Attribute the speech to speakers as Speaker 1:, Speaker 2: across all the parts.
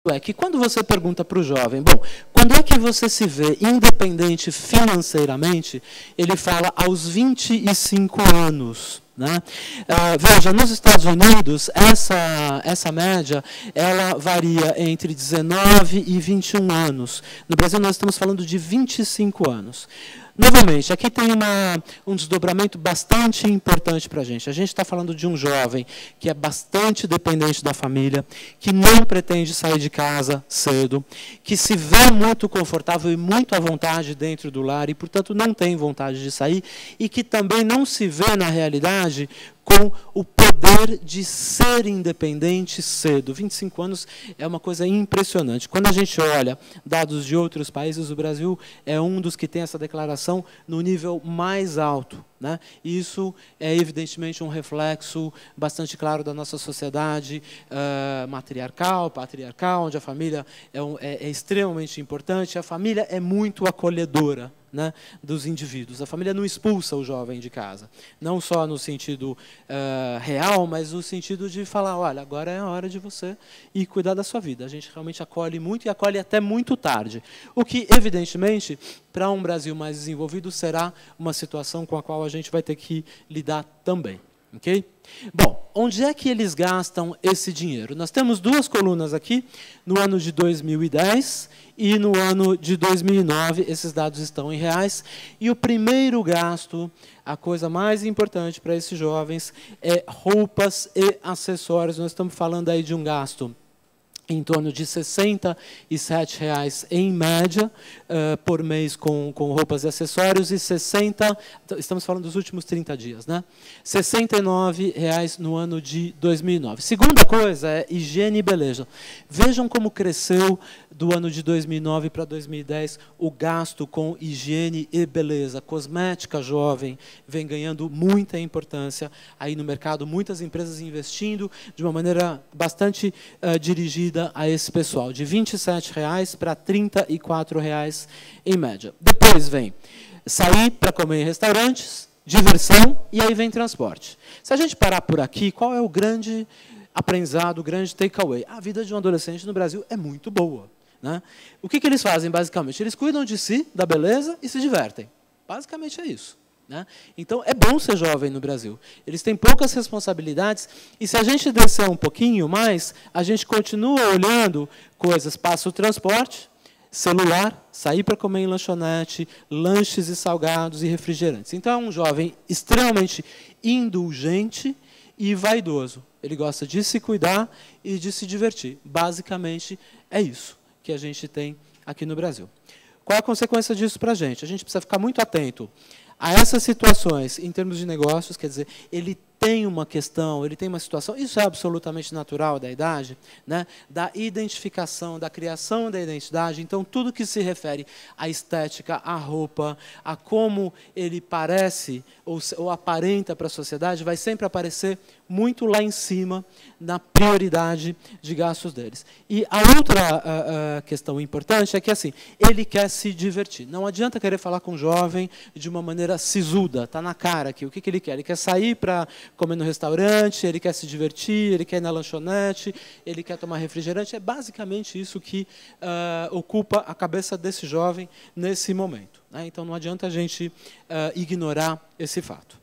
Speaker 1: é que quando você pergunta para o jovem, bom, quando é que você se vê independente financeiramente, ele fala aos 25 anos. Né? Veja, nos Estados Unidos, essa média ela varia entre 19 e 21 anos. No Brasil, nós estamos falando de 25 anos. Novamente, aqui tem um desdobramento bastante importante para a gente. A gente está falando de um jovem que é bastante dependente da família, que não pretende sair de casa cedo, que se vê muito confortável e muito à vontade dentro do lar e, portanto, não tem vontade de sair e que também não se vê, na realidade, com o poder de ser independente cedo. 25 anos é uma coisa impressionante. Quando a gente olha dados de outros países, o Brasil é um dos que tem essa declaração no nível mais alto. Né? Isso é, evidentemente, um reflexo bastante claro da nossa sociedade matriarcal, patriarcal, onde a família é extremamente importante. A família é muito acolhedora, né, dos indivíduos. A família não expulsa o jovem de casa. Não só no sentido real, mas no sentido de falar, olha, agora é a hora de você ir cuidar da sua vida. A gente realmente acolhe muito e acolhe até muito tarde. O que, evidentemente, para um Brasil mais desenvolvido, será uma situação com a qual a gente vai ter que lidar também. Okay? Bom, onde é que eles gastam esse dinheiro? Nós temos duas colunas aqui, no ano de 2010 e no ano de 2009, esses dados estão em reais, e o primeiro gasto, a coisa mais importante para esses jovens, é roupas e acessórios. Nós estamos falando aí de um gasto em torno de R$ 67,00 em média por mês com roupas e acessórios, e 60, estamos falando dos últimos 30 dias, né? R$ 69,00 no ano de 2009. Segunda coisa é higiene e beleza. Vejam como cresceu do ano de 2009 para 2010 o gasto com higiene e beleza. Cosmética jovem vem ganhando muita importância aí no mercado, muitas empresas investindo de uma maneira bastante dirigida a esse pessoal, de R$ 27,00 para R$ 34,00 em média. Depois vem sair para comer em restaurantes, diversão, e aí vem transporte. Se a gente parar por aqui, qual é o grande aprendizado, o grande takeaway? A vida de um adolescente no Brasil é muito boa. Né? O que eles fazem, basicamente? Eles cuidam de si, da beleza, e se divertem. Basicamente é isso. Né? Então, é bom ser jovem no Brasil. Eles têm poucas responsabilidades, e se a gente descer um pouquinho mais, a gente continua olhando coisas, passa o transporte, celular, sair para comer em lanchonete, lanches e salgados e refrigerantes. Então, é um jovem extremamente indulgente e vaidoso. Ele gosta de se cuidar e de se divertir. Basicamente, é isso que a gente tem aqui no Brasil. Qual é a consequência disso para a gente? A gente precisa ficar muito atento a essas situações em termos de negócios, quer dizer, ele tem uma questão, ele tem uma situação, isso é absolutamente natural da idade, né, da identificação, da criação da identidade. Então, tudo que se refere à estética, à roupa, a como ele parece ou aparenta para a sociedade, vai sempre aparecer muito lá em cima na prioridade de gastos deles. E a outra questão importante é que, assim, ele quer se divertir. Não adianta querer falar com um jovem de uma maneira sisuda, está na cara aqui. O que ele quer? Ele quer sair para comer no restaurante, ele quer se divertir, ele quer ir na lanchonete, ele quer tomar refrigerante. É basicamente isso que ocupa a cabeça desse jovem nesse momento. Né? Então, não adianta a gente ignorar esse fato.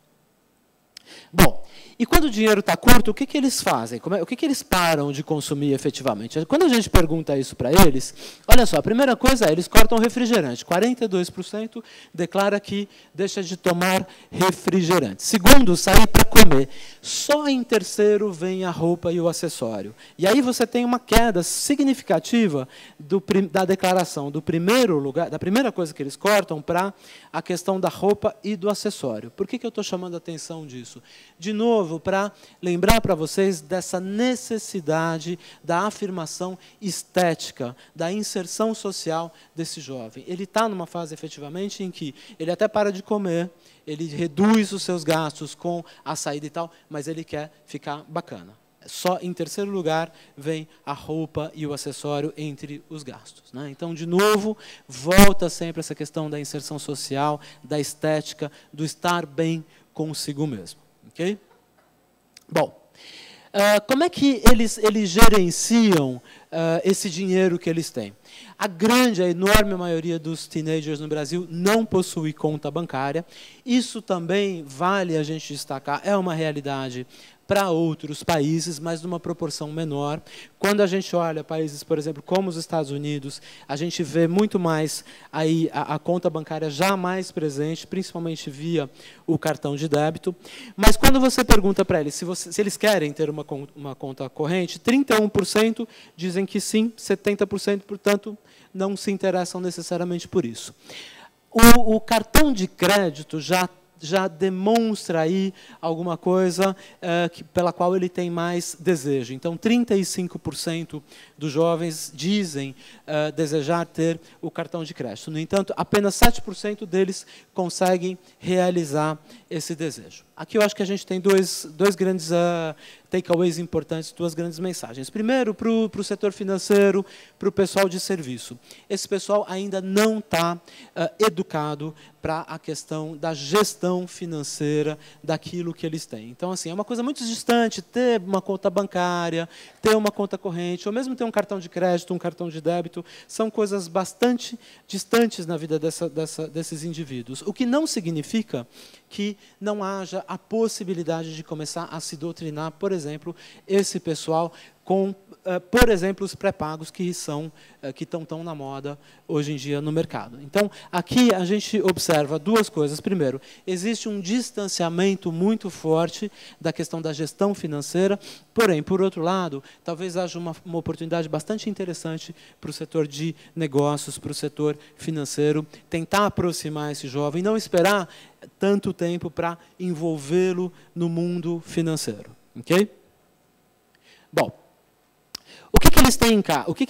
Speaker 1: Bom, e quando o dinheiro está curto, o que eles fazem? O que eles param de consumir efetivamente? Quando a gente pergunta isso para eles, olha só, a primeira coisa é, eles cortam refrigerante. 42% declara que deixa de tomar refrigerante. Segundo, sair para comer. Só em terceiro vem a roupa e o acessório. E aí você tem uma queda significativa da declaração do primeiro lugar, da primeira coisa que eles cortam, para a questão da roupa e do acessório. Por que eu estou chamando a atenção disso? De novo, para lembrar para vocês dessa necessidade da afirmação estética, da inserção social desse jovem. Ele está numa fase, efetivamente, em que ele até para de comer, ele reduz os seus gastos com a saída e tal, mas ele quer ficar bacana. Só em terceiro lugar vem a roupa e o acessório entre os gastos. Né? Então, de novo, volta sempre essa questão da inserção social, da estética, do estar bem consigo mesmo. Okay? Bom, Como é que eles gerenciam esse dinheiro que eles têm? A enorme maioria dos teenagers no Brasil não possui conta bancária. Isso também vale a gente destacar, é uma realidade para outros países, mas numa proporção menor. Quando a gente olha países, por exemplo, como os Estados Unidos, a gente vê muito mais aí a conta bancária já mais presente, principalmente via o cartão de débito. Mas quando você pergunta para eles se eles querem ter uma conta corrente, 31% dizem que sim, 70%, portanto, não se interessam necessariamente por isso. O cartão de crédito já demonstra aí alguma coisa pela qual ele tem mais desejo. Então, 35% dos jovens dizem desejar ter o cartão de crédito. No entanto, apenas 7% deles conseguem realizar esse desejo. Aqui eu acho que a gente tem dois grandes takeaways importantes, duas grandes mensagens. Primeiro, para o setor financeiro, para o pessoal de serviço. Esse pessoal ainda não está educado para a questão da gestão financeira daquilo que eles têm. Então, assim, é uma coisa muito distante ter uma conta bancária, ter uma conta corrente, ou mesmo ter um cartão de crédito, um cartão de débito, são coisas bastante distantes na vida desses indivíduos. O que não significa que não haja a possibilidade de começar a se doutrinar, por exemplo, esse pessoal com, por exemplo, os pré-pagos que estão tão na moda hoje em dia no mercado. Então, aqui a gente observa duas coisas. Primeiro, existe um distanciamento muito forte da questão da gestão financeira, porém, por outro lado, talvez haja uma oportunidade bastante interessante para o setor de negócios, para o setor financeiro, tentar aproximar esse jovem, não esperar tanto tempo para envolvê-lo no mundo financeiro. Ok? Bom, o que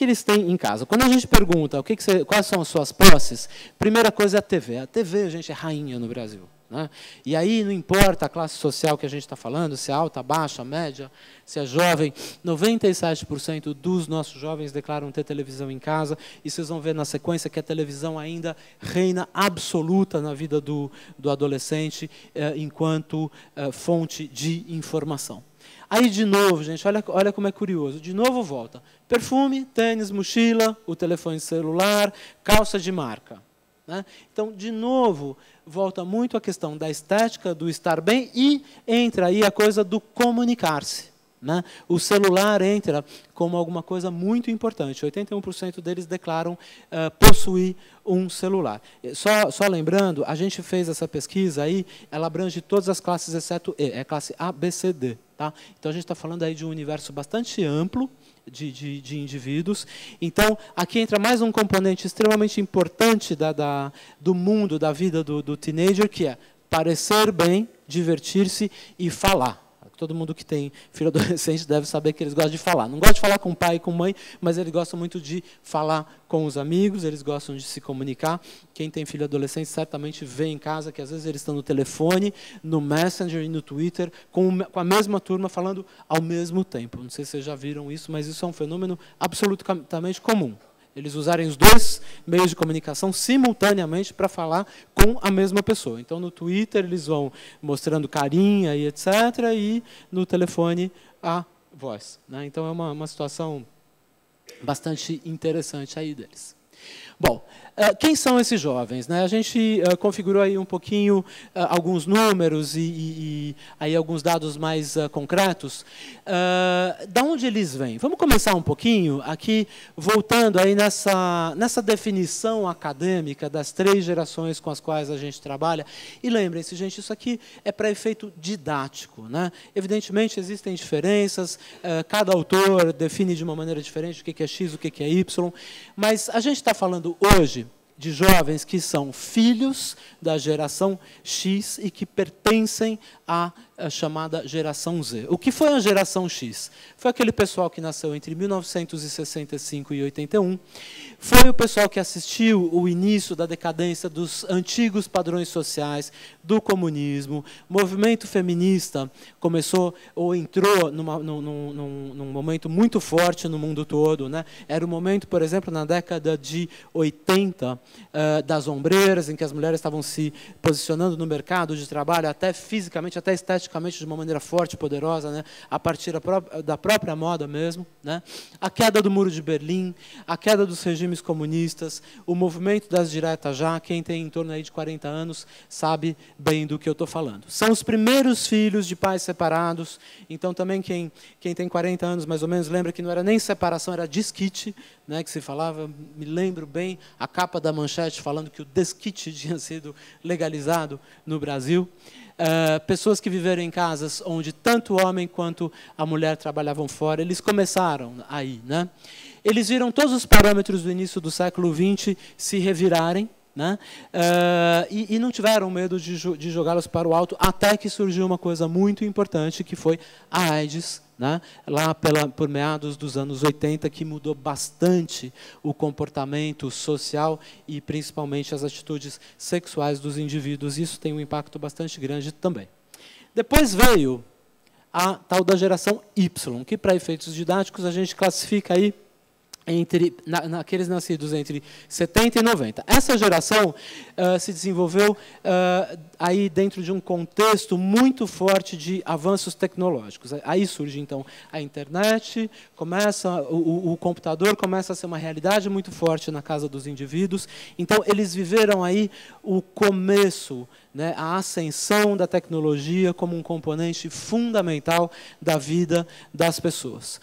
Speaker 1: eles têm em casa? Quando a gente pergunta quais são as suas posses, primeira coisa é a TV. A TV, gente, é rainha no Brasil. Né? E aí não importa a classe social que a gente está falando, se é alta, baixa, média, se é jovem, 97% dos nossos jovens declaram ter televisão em casa, e vocês vão ver na sequência que a televisão ainda reina absoluta na vida do adolescente enquanto fonte de informação. Aí, de novo, gente, olha como é curioso. De novo volta. Perfume, tênis, mochila, o telefone celular, calça de marca. Né? Então, de novo, volta muito a questão da estética, do estar bem, e entra aí a coisa do comunicar-se. Né? O celular entra como alguma coisa muito importante. 81% deles declaram possuir um celular. Só lembrando, a gente fez essa pesquisa aí, ela abrange todas as classes, exceto E, é classe A, B, C, D. Tá? Então, a gente está falando aí de um universo bastante amplo de indivíduos. Então, aqui entra mais um componente extremamente importante do mundo, da vida do teenager, que é parecer bem, divertir-se e falar. Todo mundo que tem filho adolescente deve saber que eles gostam de falar. Não gostam de falar com o pai e com a mãe, mas eles gostam muito de falar com os amigos, eles gostam de se comunicar. Quem tem filho adolescente certamente vê em casa que às vezes eles estão no telefone, no Messenger e no Twitter, com a mesma turma falando ao mesmo tempo. Não sei se vocês já viram isso, mas isso é um fenômeno absolutamente comum. Eles usarem os dois meios de comunicação simultaneamente para falar com a mesma pessoa. Então, no Twitter, eles vão mostrando carinha e etc., e no telefone a voz. Né? Então, é uma situação bastante interessante aí deles. Bom, quem são esses jovens? Né? A gente configurou aí um pouquinho alguns números e aí alguns dados mais concretos. Da onde eles vêm? Vamos começar um pouquinho aqui, voltando aí nessa definição acadêmica das 3 gerações com as quais a gente trabalha. E lembrem-se, gente, isso aqui é para efeito didático. Né? Evidentemente, existem diferenças, cada autor define de uma maneira diferente o que é X, o que é Y, mas a gente está falando hoje de jovens que são filhos da geração X e que pertencem à chamada geração Z. O que foi a geração X? Foi aquele pessoal que nasceu entre 1965 e 81. Foi o pessoal que assistiu o início da decadência dos antigos padrões sociais, do comunismo. O movimento feminista começou ou entrou num momento muito forte no mundo todo. Né? Era o momento, por exemplo, na década de 80, das ombreiras, em que as mulheres estavam se posicionando no mercado de trabalho, até fisicamente, até esteticamente, praticamente de uma maneira forte e poderosa, né, a partir da própria moda mesmo, né, a queda do Muro de Berlim, a queda dos regimes comunistas, o movimento das diretas já, quem tem em torno aí de 40 anos sabe bem do que eu estou falando. São os primeiros filhos de pais separados, então também quem tem 40 anos mais ou menos lembra que não era nem separação, era desquite, né, que se falava, me lembro bem, a capa da manchete falando que o desquite tinha sido legalizado no Brasil. Pessoas que viveram em casas onde tanto o homem quanto a mulher trabalhavam fora, eles começaram aí, né? Eles viram todos os parâmetros do início do século XX se revirarem, né? E não tiveram medo de jogá-los para o alto, até que surgiu uma coisa muito importante, que foi a AIDS, né? Lá por meados dos anos 80, que mudou bastante o comportamento social e principalmente as atitudes sexuais dos indivíduos. Isso tem um impacto bastante grande também. Depois veio a tal da geração Y, que para efeitos didáticos a gente classifica aí naqueles nascidos entre 70 e 90. Essa geração se desenvolveu aí dentro de um contexto muito forte de avanços tecnológicos. Aí surge, então, a internet, o computador começa a ser uma realidade muito forte na casa dos indivíduos. Então, eles viveram aí o começo, né, a ascensão da tecnologia como um componente fundamental da vida das pessoas.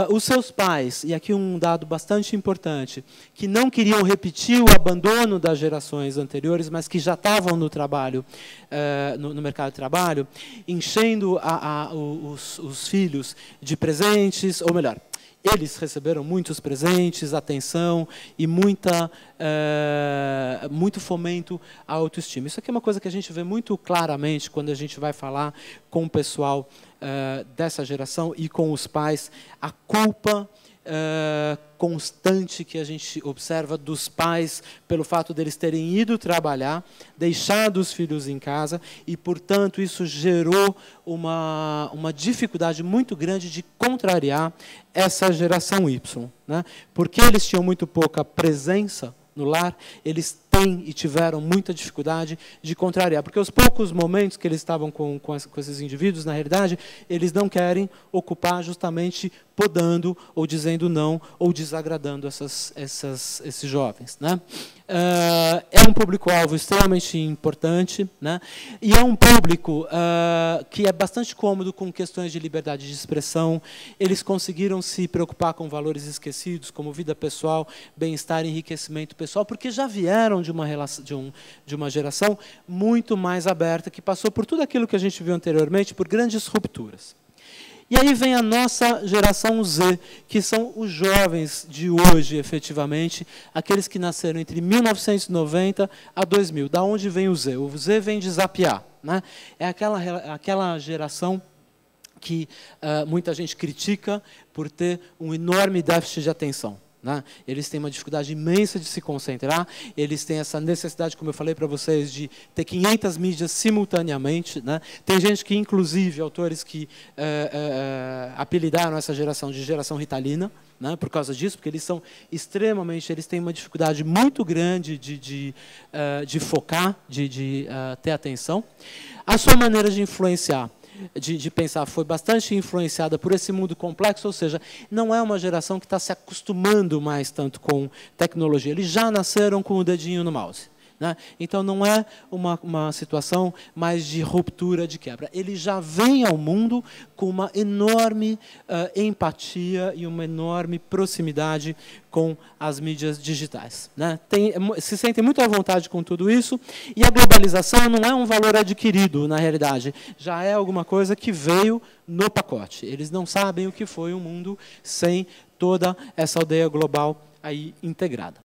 Speaker 1: Os seus pais, e aqui um dado bastante importante, que não queriam repetir o abandono das gerações anteriores, mas que já estavam no trabalho, no mercado de trabalho, enchendo os filhos de presentes, ou melhor, eles receberam muitos presentes, atenção e muito fomento à autoestima. Isso aqui é uma coisa que a gente vê muito claramente quando a gente vai falar com o pessoal dessa geração e com os pais, a culpa constante que a gente observa dos pais pelo fato deles terem ido trabalhar, deixado os filhos em casa e, portanto, isso gerou uma dificuldade muito grande de contrariar essa geração Y, né? Porque eles tinham muito pouca presença no lar, eles têm e tiveram muita dificuldade de contrariar, porque os poucos momentos que eles estavam com esses indivíduos, na realidade, eles não querem ocupar justamente podando, ou dizendo não, ou desagradando esses jovens, né? É um público-alvo extremamente importante, né? E é um público que é bastante cômodo com questões de liberdade de expressão. Eles conseguiram se preocupar com valores esquecidos, como vida pessoal, bem-estar e enriquecimento pessoal, porque já vieram de uma geração muito mais aberta, que passou por tudo aquilo que a gente viu anteriormente, por grandes rupturas. E aí vem a nossa geração Z, que são os jovens de hoje, efetivamente, aqueles que nasceram entre 1990 a 2000. Da onde vem o Z? O Z vem de zapear, né? É aquela geração que muita gente critica por ter um enorme déficit de atenção, né? Eles têm uma dificuldade imensa de se concentrar, eles têm essa necessidade, como eu falei para vocês, de ter 500 mídias simultaneamente, né? Tem gente que, inclusive, autores que apelidaram essa geração de geração ritalina, né, por causa disso, porque eles têm uma dificuldade muito grande de focar, de ter atenção. A sua maneira de influenciar, de pensar, foi bastante influenciada por esse mundo complexo, ou seja, não é uma geração que está se acostumando mais tanto com tecnologia. Eles já nasceram com o dedinho no mouse, né? Então, não é uma situação mais de ruptura, de quebra. Ele já vem ao mundo com uma enorme empatia e uma enorme proximidade com as mídias digitais, né? Se sentem muito à vontade com tudo isso, e a globalização não é um valor adquirido, na realidade, já é alguma coisa que veio no pacote. Eles não sabem o que foi um mundo sem toda essa aldeia global aí integrada.